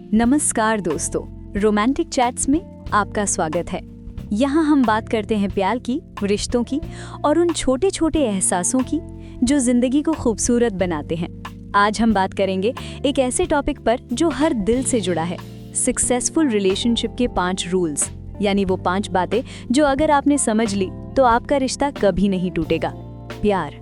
नमस्कार दोस्तों, romantic chats में आपका स्वागत है। यहाँ हम बात करते हैं प्यार की, रिश्तों की और उन छोटे छोटे एहसासों की जो जिंदगी को खूबसूरत बनाते हैं। आज हम बात करेंगे एक ऐसे टॉपिक पर जो हर दिल से जुड़ा है, सक्सेसफुल रिलेशनशिप के 5 रूल्स, यानी वो 5 बातें जो अगर आपने समझ ली तो आपका रिश्ता कभी नहीं टूटेगा। प्यार,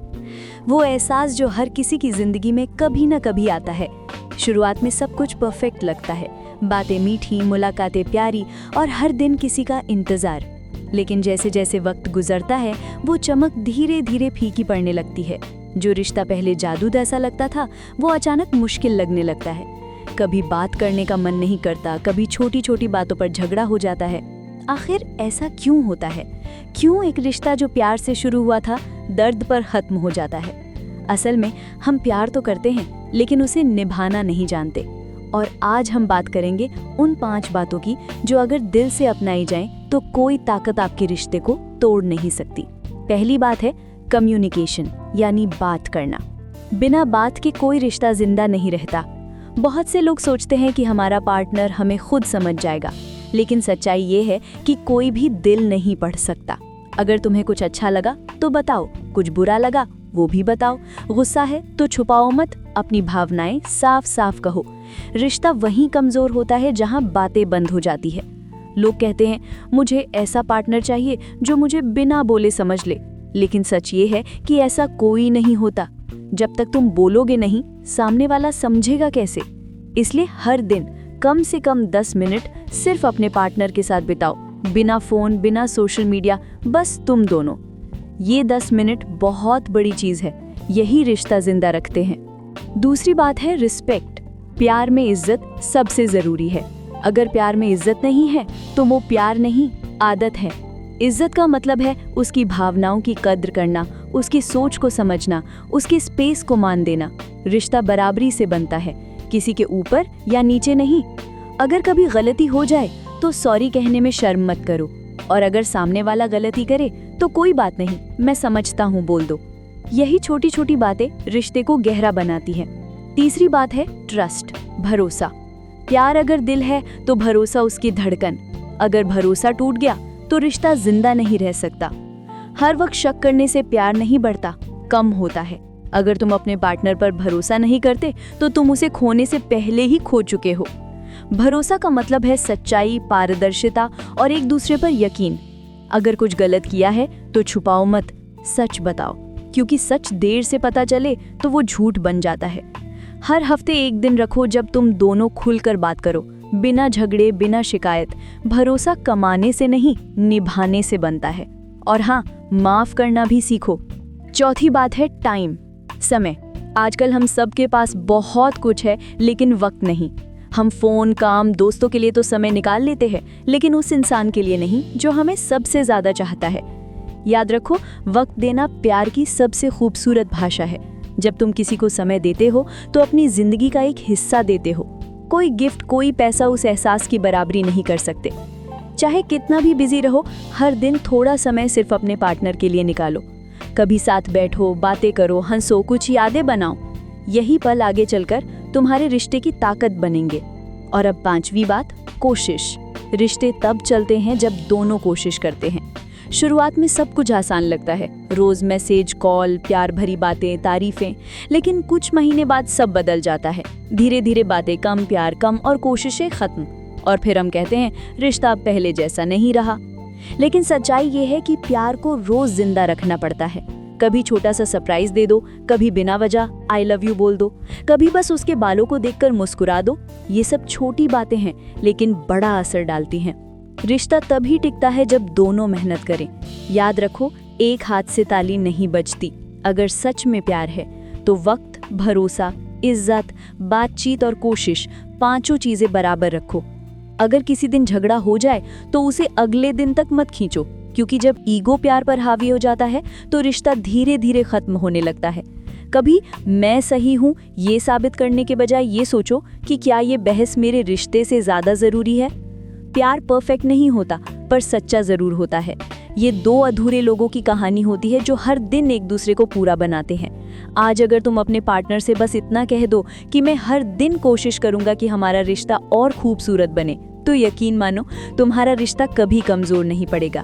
वो एहसास जो हर किसी की जिंदगी में कभी ना कभी आता है। शुरुआत में सब कुछ परफेक्ट लगता है, बातें मीठी, मुलाकातें प्यारी और हर दिन किसी का इंतजार। लेकिन जैसे जैसे वक्त गुजरता है वो चमक धीरे धीरे फीकी पड़ने लगती है। जो रिश्ता पहले जादू जैसा लगता था वो अचानक मुश्किल लगने लगता है। कभी बात करने का मन नहीं करता, कभी छोटी छोटी बातों पर झगड़ा हो जाता है। आखिर ऐसा क्यों होता है? क्यों एक रिश्ता जो प्यार से शुरू हुआ था दर्द पर खत्म हो जाता है? असल में हम प्यार तो करते हैं लेकिन उसे निभाना नहीं जानते। और आज हम बात करेंगे उन 5 बातों की जो अगर दिल से अपनाई जाएं तो कोई ताकत आपके रिश्ते को तोड़ नहीं सकती। पहली बात है कम्युनिकेशन, यानी बात करना। बिना बात के कोई रिश्ता जिंदा नहीं रहता। बहुत से लोग सोचते हैं कि हमारा पार्टनर हमें खुद समझ जाएगा, लेकिन सच्चाई ये है कि कोई भी दिल नहीं पढ़ सकता। अगर तुम्हें कुछ अच्छा लगा तो बताओ, कुछ बुरा लगा वो भी बताओ, गुस्सा है तो छुपाओ मत, अपनी भावनाएं साफ साफ कहो। रिश्ता वहीं कमजोर होता है जहां बातें बंद हो जाती है। लोग कहते हैं मुझे ऐसा पार्टनर चाहिए जो मुझे बिना बोले समझ ले, लेकिन सच ये है कि ऐसा कोई नहीं होता। जब तक तुम बोलोगे नहीं, सामने वाला समझेगा कैसे? इसलिए हर दिन कम से कम 10 मिनट सिर्फ अपने पार्टनर के साथ बिताओ, बिना फोन, बिना सोशल मीडिया, बस तुम दोनों। ये 10 मिनट बहुत बड़ी चीज है, यही रिश्ता जिंदा रखते हैं। दूसरी बात है रिस्पेक्ट। प्यार में इज्जत सबसे जरूरी है। अगर प्यार में इज्जत नहीं है तो वो प्यार नहीं, आदत है। इज्जत का मतलब है उसकी भावनाओं की कद्र करना, उसकी सोच को समझना, उसके स्पेस को मान देना। रिश्ता बराबरी से बनता है, किसी के ऊपर या नीचे नहीं। अगर कभी गलती हो जाए तो सॉरी कहने में शर्म मत करो, और अगर सामने वाला गलती करे तो कोई बात नहीं, मैं समझता हूँ बोल दो। यही छोटी छोटी बातें रिश्ते को गहरा बनाती हैं। तीसरी बात है ट्रस्ट, भरोसा। प्यार अगर दिल है तो भरोसा उसकी धड़कन। अगर भरोसा टूट गया तो रिश्ता जिंदा नहीं रह सकता। हर वक्त शक करने से प्यार नहीं बढ़ता, कम होता है। अगर तुम अपने पार्टनर पर भरोसा नहीं करते तो तुम उसे खोने से पहले ही खो चुके हो। भरोसा का मतलब है सच्चाई, पारदर्शिता और एक दूसरे पर यकीन। अगर कुछ गलत किया है तो छुपाओ मत, सच बताओ, क्योंकि सच देर से पता चले तो वो झूठ बन जाता है। हर हफ्ते एक दिन रखो जब तुम दोनों खुलकर बात करो, बिना झगड़े, बिना शिकायत। भरोसा कमाने से नहीं, निभाने से बनता है। और हाँ, माफ करना भी सीखो। चौथी बात है टाइम, समय। आजकल हम सबके पास बहुत कुछ है लेकिन वक्त नहीं। हम फोन, काम, दोस्तों के लिए तो समय निकाल लेते हैं, लेकिन उस इंसान के लिए नहीं जो हमें सबसे ज्यादा चाहता है। याद रखो, वक्त देना प्यार की सबसे खूबसूरत भाषा है। जब तुम किसी को समय देते हो तो अपनी जिंदगी का एक हिस्सा देते हो। कोई गिफ्ट, कोई पैसा उस एहसास की बराबरी नहीं कर सकते। चाहे कितना भी बिजी रहो, हर दिन थोड़ा समय सिर्फ अपने पार्टनर के लिए निकालो। कभी साथ बैठो, बातें करो, हंसो, कुछ यादें बनाओ। यही पल आगे चलकर तुम्हारे रिश्ते की ताकत बनेंगे। और अब 5वीं बात, कोशिश। रिश्ते तब चलते हैं जब दोनों कोशिश करते हैं। शुरुआत में सब कुछ आसान लगता है, रोज मैसेज, कॉल, प्यार भरी बातें, तारीफें। लेकिन कुछ महीने बाद सब बदल जाता है। धीरे धीरे बातें कम, प्यार कम और कोशिशें खत्म। और फिर हम कहते हैं रिश्ता अब पहले जैसा नहीं रहा। लेकिन सच्चाई ये है कि प्यार को रोज जिंदा रखना पड़ता है। कभी छोटा सा सरप्राइज दे दो, कभी बिना वजह आई लव यू बोल दो, कभी बस उसके बालों को देखकर मुस्कुरा दो। ये सब छोटी बातें हैं लेकिन बड़ा असर डालती हैं। रिश्ता तभी टिकता है जब दोनों मेहनत करें। याद रखो, एक हाथ से ताली नहीं बजती। अगर सच में प्यार है तो वक्त, भरोसा, इज्जत, बातचीत और कोशिश, 5 चीजें बराबर रखो। अगर किसी दिन झगड़ा हो जाए तो उसे अगले दिन तक मत खींचो, क्योंकि जब ईगो प्यार पर हावी हो जाता है तो रिश्ता धीरे धीरे खत्म होने लगता है। कभी मैं सही हूँ ये साबित करने के बजाय ये सोचो कि क्या ये बहस मेरे रिश्ते से ज्यादा जरूरी है। प्यार परफेक्ट नहीं होता पर सच्चा जरूर होता है। ये 2 अधूरे लोगों की कहानी होती है जो हर दिन एक दूसरे को पूरा बनाते हैं। आज अगर तुम अपने पार्टनर से बस इतना कह दो कि मैं हर दिन कोशिश करूंगा कि हमारा रिश्ता और खूबसूरत बने, तो यकीन मानो तुम्हारा रिश्ता कभी कमजोर नहीं पड़ेगा।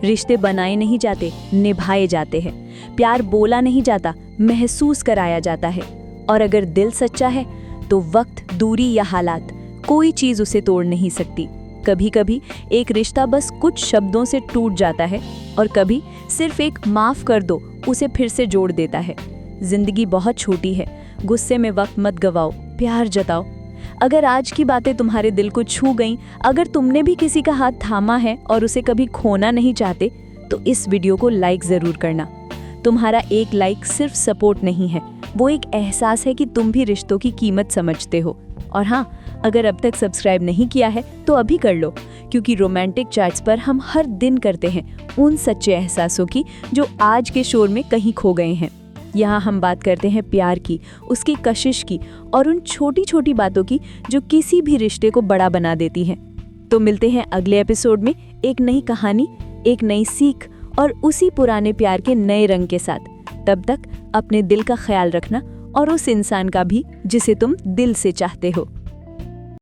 रिश्ते बनाए नहीं जाते, निभाए जाते हैं। प्यार बोला नहीं जाता, महसूस कराया जाता है। और अगर दिल सच्चा है तो वक्त, दूरी या हालात, कोई चीज उसे तोड़ नहीं सकती। कभी कभी एक रिश्ता बस कुछ शब्दों से टूट जाता है और कभी सिर्फ एक माफ कर दो उसे फिर से जोड़ देता है। जिंदगी बहुत छोटी है, गुस्से में वक्त मत गवाओ, प्यार जताओ। अगर आज की बातें तुम्हारे दिल को छू गईं, अगर तुमने भी किसी का हाथ थामा है और उसे कभी खोना नहीं चाहते, तो इस वीडियो को लाइक जरूर करना। तुम्हारा एक लाइक सिर्फ सपोर्ट नहीं है, वो एक एहसास है कि तुम भी रिश्तों की कीमत समझते हो। और हाँ, अगर अब तक सब्सक्राइब नहीं किया है तो अभी कर लो, क्योंकि रोमांटिक चैट्स पर हम हर दिन करते हैं उन सच्चे एहसासों की जो आज के शोर में कहीं खो गए हैं। यहाँ हम बात करते हैं प्यार की, उसकी कशिश की और उन छोटी छोटी बातों की जो किसी भी रिश्ते को बड़ा बना देती हैं। तो मिलते हैं अगले एपिसोड में एक नई कहानी, एक नई सीख और उसी पुराने प्यार के नए रंग के साथ। तब तक अपने दिल का ख्याल रखना और उस इंसान का भी जिसे तुम दिल से चाहते हो।